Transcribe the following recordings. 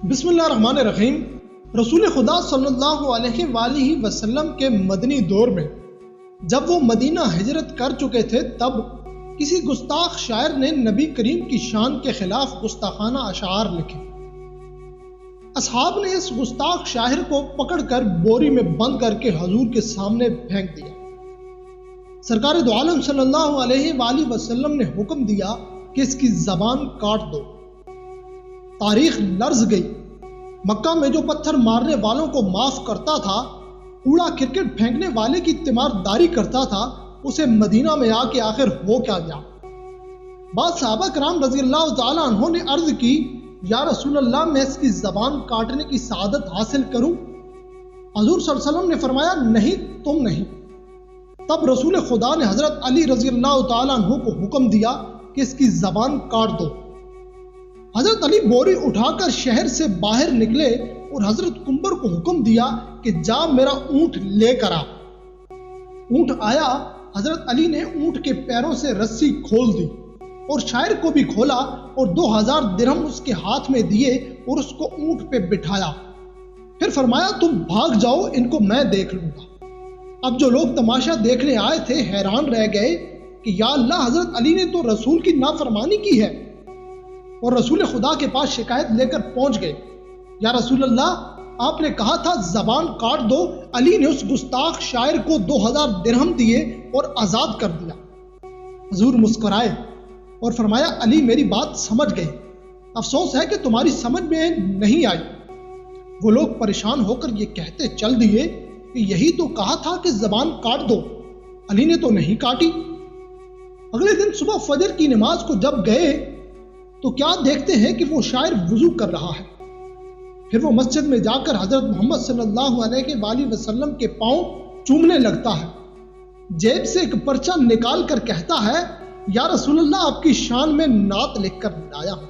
بسم اللہ الرحمن الرحیم۔ رسول خدا صلی اللہ علیہ وآلہ وسلم کے مدنی دور میں جب وہ مدینہ ہجرت کر چکے تھے، تب کسی گستاخ شاعر نے نبی کریم کی شان کے خلاف گستاخانہ اشعار لکھے۔ اصحاب نے اس گستاخ شاعر کو پکڑ کر بوری میں بند کر کے حضور کے سامنے پھینک دیا۔ سرکار دو عالم صلی اللہ علیہ وآلہ وسلم نے حکم دیا کہ اس کی زبان کاٹ دو۔ تاریخ لرز گئی۔ مکہ میں جو پتھر مارنے والوں کو معاف کرتا تھا، کوڑا کرکٹ پھینکنے والے کی تیمارداری کرتا تھا، اسے مدینہ میں آ کے آخر ہو کیا گیا؟ بعض صحابہ کرام رضی اللہ تعالیٰ عنہ نے عرض کی، یا رسول اللہ، میں اس کی زبان کاٹنے کی سعادت حاصل کروں؟ حضور صلی اللہ علیہ وسلم نے فرمایا، نہیں، تم نہیں۔ تب رسول خدا نے حضرت علی رضی اللہ تعالیٰ عنہ کو حکم دیا کہ اس کی زبان کاٹ دو۔ حضرت علی بوری اٹھا کر شہر سے باہر نکلے اور حضرت کمبر کو حکم دیا کہ جا میرا اونٹ لے کر آ۔ اونٹ آیا۔ حضرت علی نے اونٹ کے پیروں سے رسی کھول دی اور شاعر کو بھی کھولا اور 2000 درہم اس کے ہاتھ میں دیے اور اس کو اونٹ پہ بٹھایا۔ پھر فرمایا، تم بھاگ جاؤ، ان کو میں دیکھ لوں گا۔ اب جو لوگ تماشا دیکھنے آئے تھے حیران رہ گئے کہ یا اللہ، حضرت علی نے تو رسول کی نافرمانی کی ہے، اور رسول خدا کے پاس شکایت لے کر پہنچ گئے۔ یا رسول اللہ، آپ نے کہا تھا زبان کاٹ دو۔ علی نے اس گستاخ شاعر کو 2000 درہم دیے اور آزاد کر دیا۔ حضور مسکرائے اور فرمایا، علی میری بات سمجھ گئے، افسوس ہے کہ تمہاری سمجھ میں نہیں آئی۔ وہ لوگ پریشان ہو کر یہ کہتے چل دیے کہ یہی تو کہا تھا کہ زبان کاٹ دو، علی نے تو نہیں کاٹی۔ اگلے دن صبح فجر کی نماز کو جب گئے تو کیا دیکھتے ہیں کہ وہ شاعر وضو کر رہا ہے۔ پھر وہ مسجد میں جا کر حضرت محمد صلی اللہ علیہ وآلہ وسلم کے پاؤں چومنے لگتا ہے۔ جیب سے ایک پرچہ نکال کر کہتا ہے، یا رسول اللہ، آپ کی شان میں نعت لکھ کر لایا ہوں۔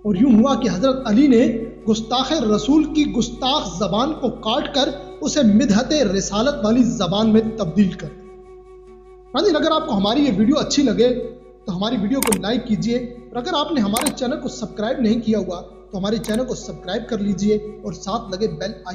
اور یوں ہوا کہ حضرت علی نے گستاخ رسول کی گستاخ زبان کو کاٹ کر اسے مدحت رسالت والی زبان میں تبدیل کر دیا۔ اگر آپ کو ہماری یہ ویڈیو اچھی لگے تو ہماری ویڈیو کو لائک کیجئے، اور اگر آپ نے ہمارے چینل کو سبسکرائب نہیں کیا ہوا تو ہمارے چینل کو سبسکرائب کر لیجئے اور ساتھ لگے بیل آئیکن